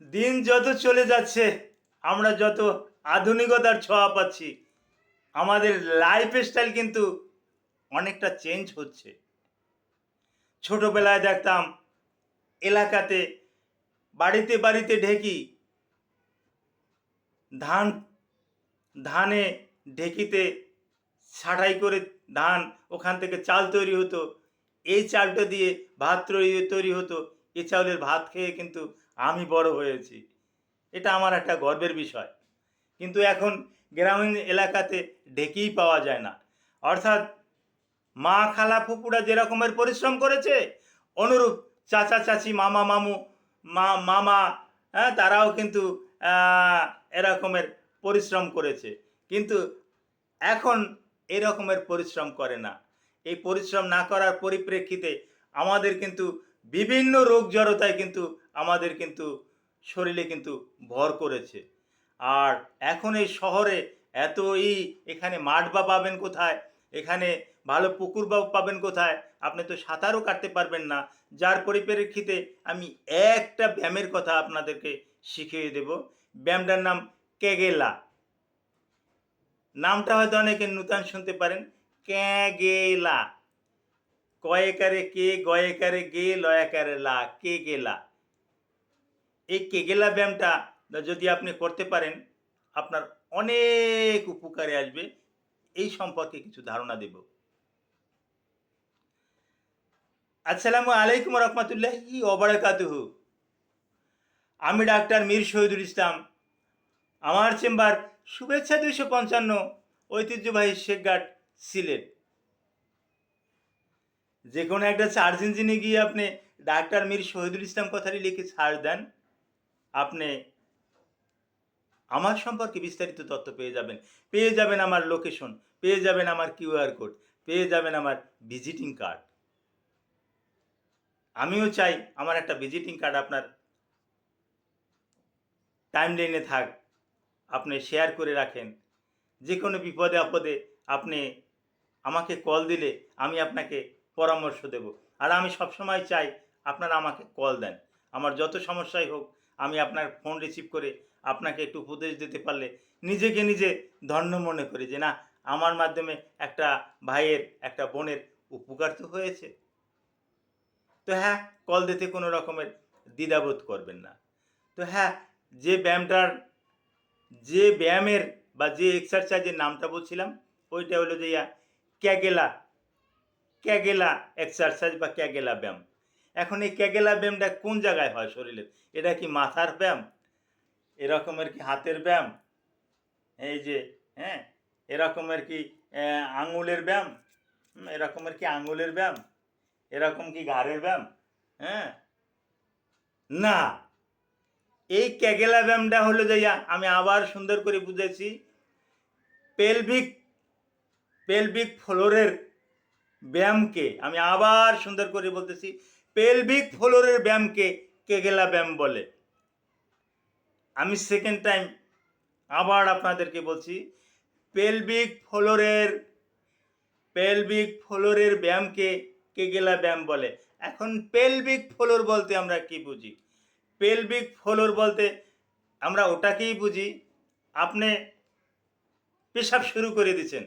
দিন যত চলে যাচ্ছে, আমরা যত আধুনিকতার ছোঁয়া পাচ্ছি, আমাদের লাইফ স্টাইল কিন্তু অনেকটা চেঞ্জ হচ্ছে। ছোটবেলায় দেখতাম এলাকাতে বাড়িতে বাড়িতে ঢেঁকি, ধান ধানে ঢেঁকিতে ছাঁটাই করে ধান, ওখান থেকে চাল তৈরি হতো। এই চালটা দিয়ে ভাত তৈরি হতো। এ চাউলের ভাত খেয়ে কিন্তু আমি বড় হয়েছি। এটা আমার একটা গর্বের বিষয়। কিন্তু এখন গ্রামীণ এলাকাতে ঢেঁকিই পাওয়া যায় না। অর্থাৎ মা খালা ফুপুরা যে রকমের পরিশ্রম করেছে, অনুরূপ চাচা চাচি মামা মামু মামা, হ্যাঁ, তারাও কিন্তু এরকমের পরিশ্রম করেছে। কিন্তু এখন এরকমের পরিশ্রম করে না। এই পরিশ্রম না করার পরিপ্রেক্ষিতে আমাদের কিন্তু বিভিন্ন রোগ জড়তায় কিন্তু আমাদের কিন্তু শরীরে কিন্তু ভর করেছে। আর এখন এই শহরে এত এখানে মাঠ বা পাবেন কোথায়, এখানে ভালো পুকুর বা পাবেন কোথায়, আপনি তো সাঁতারও কাটতে পারবেন না। যার পরিপ্রেক্ষিতে আমি একটা ব্যায়ামের কথা আপনাদেরকে শিখিয়ে দেব। ব্যায়ামটার নাম কেগেলা। নামটা হয়তো অনেকে নূতন শুনতে পারেন। ক্যাগেলা, কয়েকারে কে, গয়েকারে গে, লয়াকারে লা, কেগেলা। এই কেগেলা ব্যায়ামটা যদি আপনি করতে পারেন, আপনার অনেক উপকারে আসবে। এই সম্পর্কে কিছু ধারণা দেব। আসসালামু আলাইকুম রহমতুল্লাহি ওবারাকাতুহু। আমি ডাক্তার মীর শহীদুল ইসলাম। আমার চেম্বার শুভেচ্ছা 255, ঐতিহ্যবাহী শেখঘাট, সিলেট। যে কোনো একটা সার্চ ইঞ্জিনে গিয়ে আপনি ডাক্তার মীর শহীদুল ইসলাম কথাটি লিখে সার্চ দেন, আপনি আমার সম্পর্কে বিস্তারিত তথ্য পেয়ে যাবেন। পেয়ে যাবেন আমার লোকেশন, পেয়ে যাবেন আমার কিউআর কোড, পেয়ে যাবেন আমার ভিজিটিং কার্ড। আমিও চাই আমার একটা ভিজিটিং কার্ড আপনার টাইমলাইনে থাক, আপনি শেয়ার করে রাখেন। যে কোনো বিপদে আপদে আপনি আমাকে কল দিলে আমি আপনাকে পরামর্শ দেব। আর আমি সবসময় চাই আপনারা আমাকে কল দেন। আমার যত সমস্যাই হোক, আমি আপনার ফোন রিসিভ করে আপনাকে একটু উপদেশ দিতে পারলে নিজেকে নিজে ধন্য মনে করি যে না, আমার মাধ্যমে একটা ভাইয়ের, একটা বোনের উপকার তো হয়েছে। তো হ্যাঁ, কল দিতে কোনো রকমের দ্বিধাবোধ করবেন না। তো হ্যাঁ, যে ব্যায়ামটার যে ব্যায়ামের বা যে এক্সারসাইজের নামটা বলছিলাম, ওইটা হলো যে ক্যাগেলা, ক্যাগেলা এক্সারসাইজ বা ক্যাগেলা ব্যায়াম। এখন এই ক্যাগেলা ব্যায়ামটা কোন জায়গায় হয় শরীরের? এটা কি মাথার ব্যায়াম, এরকমের কি হাতের ব্যায়াম, এই যে, হ্যাঁ, এরকমের কি আঙুলের ব্যায়াম, এরকমের কি আঙুলের ব্যায়াম, এরকম কি ঘাড়ের ব্যায়াম? হ্যাঁ, না, এই ক্যাগেলা ব্যায়ামটা হলো যে আমি আবার সুন্দর করে বুঝেছি, পেলভিক পেলভিক ফ্লোরের ব্যায়ামকে আমি আবার সুন্দর করে বলতেছি, পেলভিক ফ্লোরের ব্যায়ামকে কেগেলা ব্যায়াম বলে। আমি সেকেন্ড টাইম আবার আপনাদেরকে বলছি, পেলভিক ফ্লোরের পেলভিক ফ্লোরের ব্যায়ামকে কেগেলা ব্যায়াম বলে। এখন পেলভিক ফ্লোর বলতে আমরা কি বুঝি? পেলভিক ফ্লোর বলতে আমরা ওটাকেই বুঝি, আপনি পেশাব শুরু করে দিচ্ছেন,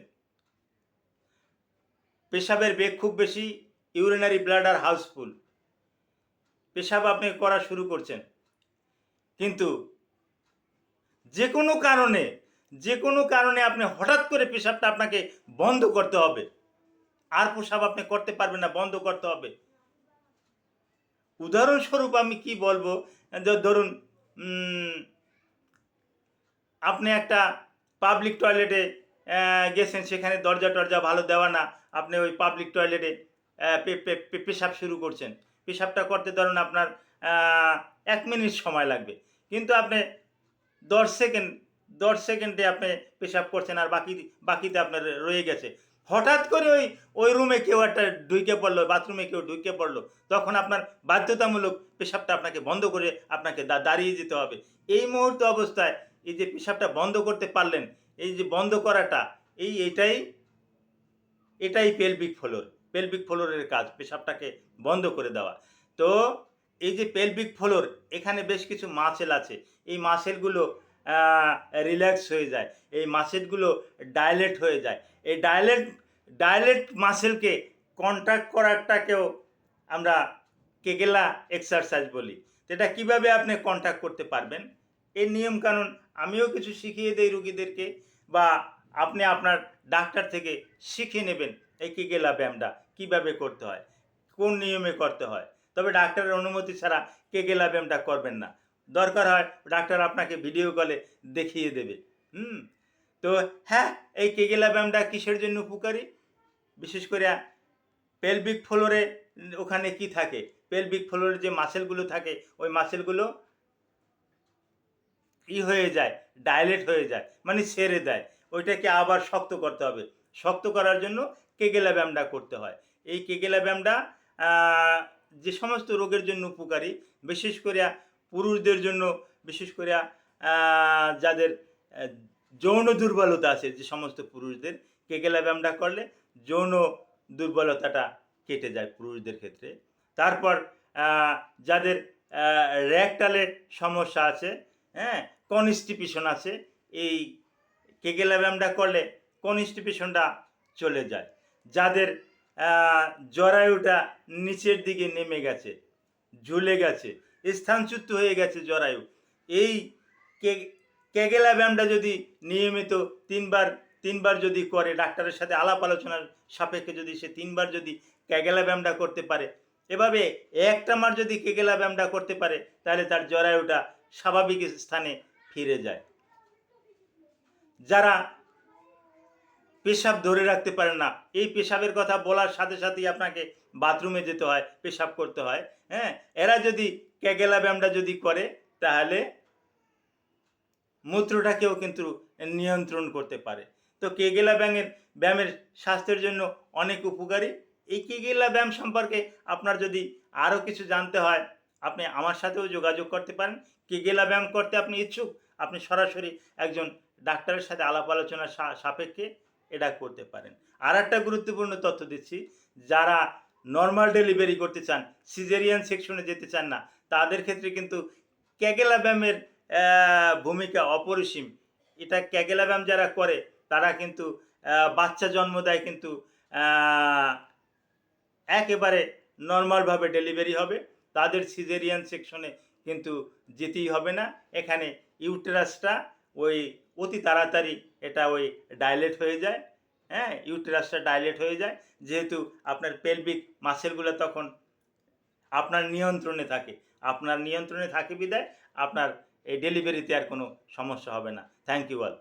পেশাবের বেগ খুব বেশি, ইউরিনারি ব্লাডার হাউসফুল, পেশাব আপনি করা শুরু করছেন, কিন্তু যে কোনো কারণে আপনি হঠাৎ করে পেশাবটা আপনাকে বন্ধ করতে হবে। আর পেশাব আপনি করতে পারবেন না, বন্ধ করতে হবে। উদাহরণস্বরূপ আমি কি বলবো, ধরুন আপনি একটা পাবলিক টয়লেটে গেছেন, সেখানে দরজা টরজা ভালো দেওয়া না, আপনি ওই পাবলিক টয়লেটে পেশাব শুরু করছেন। পেশাবটা করতে ধরুন আপনার 1 মিনিট সময় লাগবে, কিন্তু আপনি 10 সেকেন্ড 10 সেকেন্ডে আপনি পেশাব করছেন, আর বাকিতে আপনার রয়ে গেছে। হঠাৎ করে ওই রুমে কেউ একটা ঢুকে পড়লো, বাথরুমে কেউ ঢুকে পড়লো, তখন আপনার বাধ্যতামূলক পেশাবটা আপনাকে বন্ধ করে আপনাকে দাঁড়িয়ে যেতে হবে। এই মুহূর্ত অবস্থায় এই যে পেশাবটা বন্ধ করতে পারলেন, এই যে বন্ধ করাটা, এটাই পেলভিক ফ্লোরের কাজ, পেশাবটাকে বন্ধ করে দেওয়া। তো এই যে পেলভিক ফ্লোর, এখানে বেশ কিছু মাসেল আছে। এই মাসেলগুলো রিল্যাক্স হয়ে যায়, এই মাসেলগুলো ডাইলেট হয়ে যায়। এই ডাইলেট মাসেলকে কন্ট্রাক্ট করাটাকেও আমরা কেগেলা এক্সারসাইজ বলি। তো এটা কীভাবে আপনি কন্ট্যাক্ট করতে পারবেন, এই নিয়মকানুন আমিও কিছু শিখিয়ে দেই রুগীদেরকে, বা আপনি আপনার ডাক্তার থেকে শিখে নেবেন এই কেগেলা ব্যায়ামটা কীভাবে করতে হয়, কোন নিয়মে করতে হয়। তবে ডাক্তারের অনুমতি ছাড়া কেগেলা ব্যায়ামটা করবেন না। দরকার হয় ডাক্তার আপনাকে ভিডিও কলে দেখিয়ে দেবে। তো হ্যাঁ, এই কেগেলা ব্যায়ামটা কিসের জন্য উপকারী? বিশেষ করে পেলভিক ফ্লোরে ওখানে কি থাকে, পেলভিক ফ্লোরে যে মাসেলগুলো থাকে ওই মাসেলগুলো হয়ে যায়, ডাইলেট হয়ে যায়, মানে ছেড়ে দেয়। ওইটাকে আবার শক্ত করতে হবে। শক্ত করার জন্য কেগেলা ব্যায়ামটা করতে হয়। এই কেগেলা ব্যায়ামটা যে সমস্ত রোগের জন্য উপকারী, বিশেষ করে পুরুষদের জন্য, বিশেষ করে যাদের যৌন দুর্বলতা আছে, যে সমস্ত পুরুষদের কেগেলা ব্যায়ামটা করলে যৌন দুর্বলতাটা কেটে যায় পুরুষদের ক্ষেত্রে। তারপর যাদের রেকটালের সমস্যা আছে, হ্যাঁ, কনস্টিপেশন আছে, এই কেগেলা ব্যায়ামটা করলে কনস্টিপেশনটা চলে যায়। যাদের জরায়ুটা নিচের দিকে নেমে গেছে, ঝুলে গেছে, স্থানচ্যুত হয়ে গেছে জরায়ু, এই কেগেলা ব্যায়ামটা যদি নিয়মিত তিনবার যদি করে, ডাক্তারের সাথে আলাপ আলোচনার সাপেক্ষে যদি সে 3 বার যদি কেগেলা ব্যায়ামটা করতে পারে, এভাবে একটা মাস যদি কেগেলা ব্যায়ামটা করতে পারে, তাহলে তার জরায়ুটা স্বাভাবিক স্থানে ফিরে যায়। যারা পেশাব ধরে রাখতে পারে না, এই পেশাবের কথা বলার সাথে সাথেই আপনাকে বাথরুমে যেতে হয়, পেশাব করতে হয়, হ্যাঁ, এরা যদি কেগেলা ব্যায়ামটা যদি করে, তাহলে মূত্রটাকেও কিন্তু নিয়ন্ত্রণ করতে পারে। তো কেগেলা ব্যায়ামের স্বাস্থ্যের জন্য অনেক উপকারী। এই কেগেলা ব্যায়াম সম্পর্কে আপনার যদি আরও কিছু জানতে হয়, আপনি আমার সাথেও যোগাযোগ করতে পারেন। কেগেলা ব্যায়াম করতে আপনি ইচ্ছুক, আপনি সরাসরি একজন ডাক্তারের সাথে আলাপ আলোচনার সাপেক্ষে এটা করতে পারেন। আর একটা গুরুত্বপূর্ণ তথ্য দিচ্ছি, যারা নর্মাল ডেলিভারি করতে চান, সিজারিয়ান সেকশনে যেতে চান না, তাদের ক্ষেত্রে কিন্তু কেগেলা ব্যায়ামের ভূমিকা অপরিসীম। এটা কেগেলা ব্যায়াম যারা করে তারা কিন্তু বাচ্চা জন্ম দেয়, কিন্তু একেবারে নর্মালভাবে ডেলিভারি হবে। তাদের সিজারিয়ান সেকশনে কিন্তু যেতেই হবে না। এখানে ইউটেরাসটা ওই অতি তাড়াতাড়ি এটা ওই ডাইলেট হয়ে যায়, হ্যাঁ, ইউটেরাসটা ডাইলেট হয়ে যায়, যেহেতু আপনার পেলভিক মাসেলগুলো তখন আপনার নিয়ন্ত্রণে থাকে বিধায় আপনার এই ডেলিভারিতে আর কোনো সমস্যা হবে না। Thank you all.